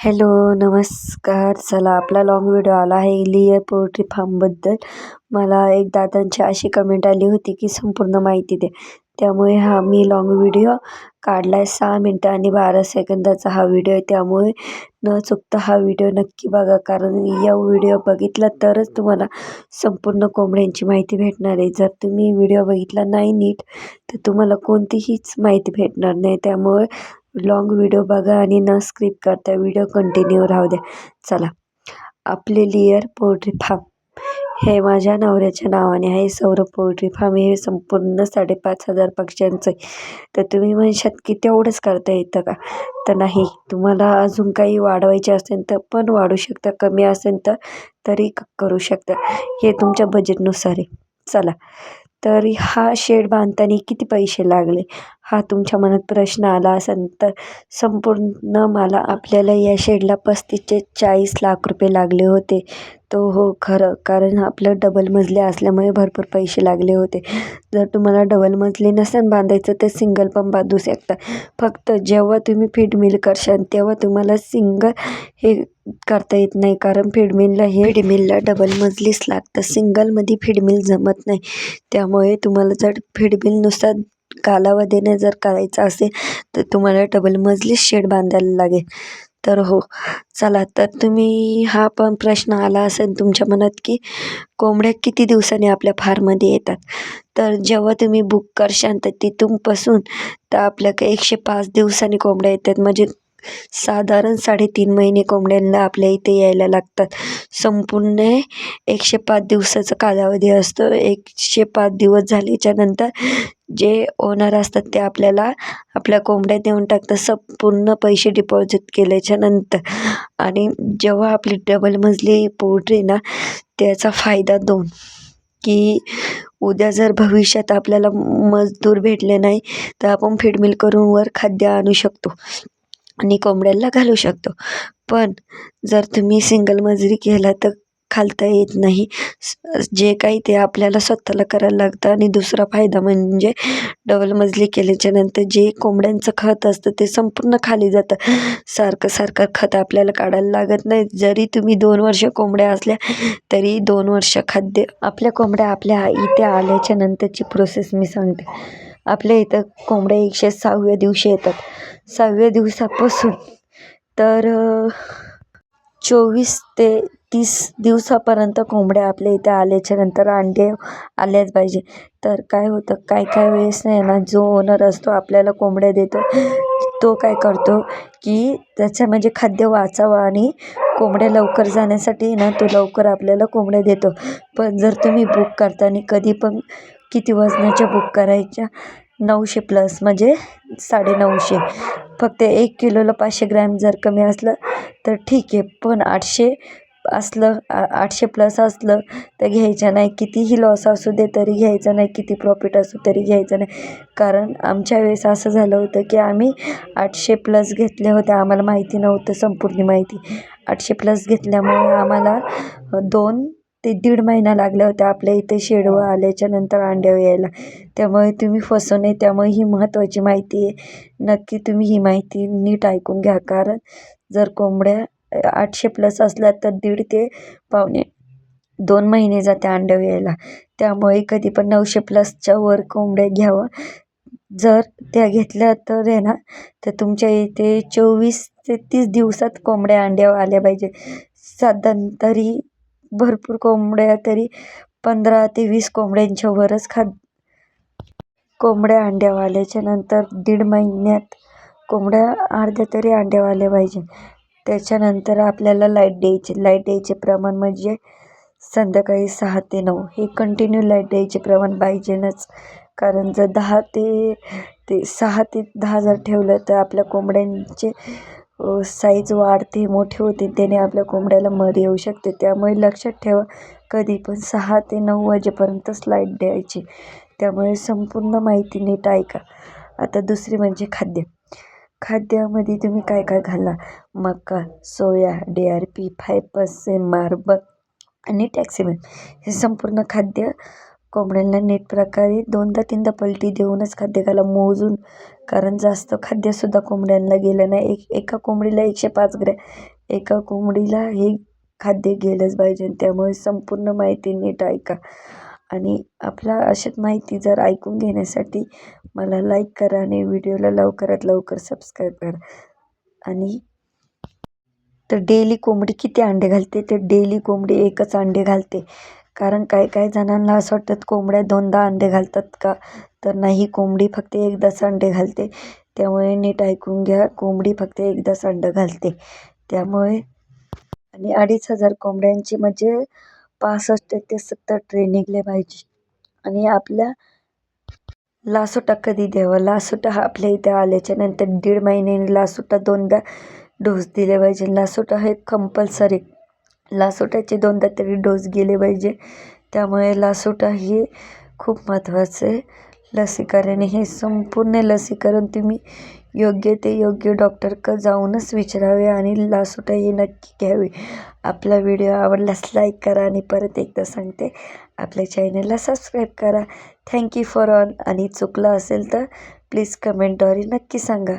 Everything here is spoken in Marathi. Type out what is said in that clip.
हॅलो, नमस्कार. चला आपला लाँग व्हिडिओ आला आहे लेयर पोल्ट्री फार्मबद्दल. मला एक दादांची अशी कमेंट आली होती की संपूर्ण माहिती दे. त्यामुळे हा मी लाँग व्हिडिओ काढला आहे. 6 मिनटं आणि 12 सेकंदाचा हा व्हिडिओ आहे. त्यामुळे न चुकता हा व्हिडिओ नक्की बघा, कारण या व्हिडिओ बघितला तरच तुम्हाला संपूर्ण कोंबड्यांची माहिती भेटणार आहे. जर तुम्ही व्हिडिओ बघितला नाही नीट तर तुम्हाला कोणतीहीच माहिती भेटणार नाही. त्यामुळे लाँग व्हिडिओ बघा आणि न स्किप करता व्हिडिओ कंटिन्यू राहू द्या. चला, आपले लेयर पोल्ट्री फार्म हे माझ्या नवऱ्याच्या नावाने आहे. सौरभ पोल्ट्री फार्म हे संपूर्ण 5,500 पक्ष्यांचं आहे. तर तुम्ही म्हणशात की तेवढंच करता येतं का? तर नाही, तुम्हाला अजून काही वाढवायचे असेल तर पण वाढू शकता, कमी असेल तर तरी करू शकता. हे तुमच्या बजेटनुसार आहे. चला, तर हा शेड बांधताना किती पैसे लागले हा तुमच्या मनात प्रश्न आला असेल तर संपूर्ण मला आपल्याला या शेडला 35 ते 40 लाख रुपये लागले होते. तो हो खरं, कारण आपलं डबल मजले असल्यामुळे भरपूर पैसे लागले होते. जर तुम्हाला डबल मजले नसेल बांधायचं तर सिंगल पण बांधू शकता. फक्त जेव्हा तुम्ही फीड मिल करशाल तेव्हा तुम्हाला सिंगल हे करता येत नाही, कारण फीड मिलला डबल मजलीच लागतं. सिंगलमध्ये फीड मिल जमत नाही. त्यामुळे तुम्हाला जर फीड मिलनुसार कालावधीने जर करायचं असेल तर तुम्हाला डबल मजली शेड बांधायला लागेल. तर हो, चला, तर तुम्ही हा पण प्रश्न आला असेल तुमच्या मनात की कोंबड्या किती दिवसांनी आपल्या फार्ममध्ये येतात. तर जेव्हा तुम्ही बुक करशाल तर तिथूनपासून तर आपल्याकडे 105 दिवसांनी कोंबड्या येतात. म्हणजे साधारण 3.5 महिने कोंबड्यांना आपल्या इथे यायला लागतात. संपूर्ण 105 दिवसाचा कालावधी असतो. 105 दिवस झाल्याच्या नंतर जे ओनर असतात ते आपल्याला आपल्या कोंबड्या देऊन टाकतात, संपूर्ण पैसे डिपॉझिट केल्याच्या नंतर. आणि जेव्हा आपली डबल मजली पोल्ट्री ना, त्याचा फायदा 2 की उद्या जर भविष्यात आपल्याला मजदूर भेटले नाही तर आपण फीड मिल करून वर खाद्य आणू शकतो आणि कोंबड्याला घालू शकतो. पण जर तुम्ही सिंगल मजली केला तर घालता येत नाही. जे काही ते आपल्याला स्वतःला करायला लागतं. आणि दुसरा फायदा म्हणजे डबल मजली केल्याच्या नंतर जे कोंबड्यांचं खत असतं ते संपूर्ण खाली जातं. सारखं खत आपल्याला काढायला लागत नाही. जरी तुम्ही 2 वर्ष कोंबड्या असल्या तरी 2 वर्ष खाद्य आपल्या कोंबड्या आपल्या इथे आल्याच्या नंतरची प्रोसेस मी सांगते. आपल्या इथं कोंबड्या 106व्या दिवशी येतात. 6व्या दिवसापासून तर 24 ते 30 दिवसापर्यंत कोंबड्या आपल्या इथे आल्याच्या नंतर अंडे आल्याच पाहिजे. तर काय होतं, काय वेळेस नाही ना, जो ओनर असतो आपल्याला कोंबड्या देतो तो काय करतो की त्याचं म्हणजे खाद्य वाचावं आणि कोंबड्या लवकर जाण्यासाठी ना तो लवकर आपल्याला कोंबड्या देतो. पण जर तुम्ही बुक करताना कधी पण किती वजनाच्या बुक करायच्या, 900 प्लस म्हणजे 950. फक्त 1 किलोला 500 ग्रॅम जर कमी असलं तर ठीक आहे, पण 800 असलं 800 प्लस असलं तर घ्यायचं नाही. कितीही लॉस असू दे तरी घ्यायचं नाही, किती प्रॉफिट असू तरी घ्यायचं नाही. कारण आमच्या वेळेस असं झालं होतं की आम्ही 800 प्लस घेतले होते. आम्हाला माहिती नव्हतं संपूर्ण माहिती. 800 प्लस घेतल्यामुळे आम्हाला 2 ते 1.5 महिना लागला होता आपल्या इथे शेडवर आल्याच्या नंतर अंड्यावर यायला. त्यामुळे तुम्ही फसू नये. त्यामुळे ही महत्त्वाची माहिती आहे. नक्की तुम्ही ही माहिती नीट ऐकून घ्या, कारण जर कोंबड्या 800 प्लस असल्या तर 1.5 ते पावणे 2 महिने जाते अंड्यावर यायला. त्यामुळे कधी पण 900 प्लसच्या वर कोंबड्या घ्यावं. जर त्या घेतल्या तर आहे ना, तर तुमच्या इथे 24 ते 30 दिवसात कोंबड्या अंड्यावर आल्या पाहिजे. साधारण तरी भरपूर कोंबड्या तरी 15 ते 20 कोंबड्यांच्या वरच कोंबड्या अंड्यावर आल्याच्या नंतर 1.5 महिन्यात कोंबड्या अर्ध्या तरी अंड्यावर आल्या पाहिजे. त्याच्यानंतर आपल्याला लाईट द्यायचे प्रमाण म्हणजे संध्याकाळी 6 ते 9 हे कंटिन्यू लाईट द्यायचे प्रमाण पाहिजेनच. कारण जर 6 ते 10 जर ठेवलं तर आपल्या कोंबड्यांचे साईज वाढते, मोठे होते, त्याने आपल्या कोंबड्याला मर येऊ शकते. त्यामुळे लक्षात ठेवा, कधी पण 6 ते 9 वाजेपर्यंतच लाईट द्यायची. त्यामुळे संपूर्ण माहिती नीट ऐका. आता दुसरी म्हणजे खाद्यामध्ये तुम्ही काय घाला. मका, सोया, DRP, 5% मार्बल आणि टॅक्सिमिन हे संपूर्ण खाद्य कोंबड्यांना नीट प्रकारे 2दा 3दा पलटी देऊनच खाद्य घाला. मोजून कारण जास्त खाद्यसुद्धा कोंबड्यांना गेलं नाही. एका कोंबडीला 105 ग्रॅम, एका कोंबडीला हे खाद्य गेलंच पाहिजे. त्यामुळे संपूर्ण माहिती नीट ऐका. आणि आपला अशीच माहिती जर ऐकून घेण्यासाठी मला लाईक करा आणि व्हिडिओला लवकरात लवकर सबस्क्राईब करा. आणि तर डेली कोंबडी किती अंडे घालते? तर डेली कोंबडी एकच अंडे घालते. कारण काही जणांना असं वाटतं कोंबड्या 2दा अंडे घालतात का? तर नाही, कोंबडी फक्त एकदाच अंडे घालते. त्यामुळे नीट ऐकून घ्या, कोंबडी फक्त एकदाच अंडं घालते. त्यामुळे आणि 2,500 कोंबड्यांची म्हणजे 65 ते 70 ट्रे निघले पाहिजे. आणि आपल्या लासोटा कधी द्यावा? लासोटा हा आपल्या इथे आल्याच्या नंतर 1.5 महिन्याने लासोटा 2दा डोस दिले पाहिजे. लासोटा हे कंपल्सरी, लासोटाचे 2दा तरी डोस गेले पाहिजे. त्यामुळे लासोटा हे खूप महत्त्वाचं आहे. लसीकरण हे संपूर्ण लसीकरण तुम्ही योग्य डॉक्टरकडे जाऊनच विचारावे आणि लासोटा हे नक्की घ्यावे. आपला व्हिडिओ आवडल्यास लाईक करा आणि परत एकदा सांगते, आपल्या चॅनलला सबस्क्राईब करा. Thank you for all. आणि चुकलं असेल तर प्लीज कमेंटद्वारे नक्की सांगा.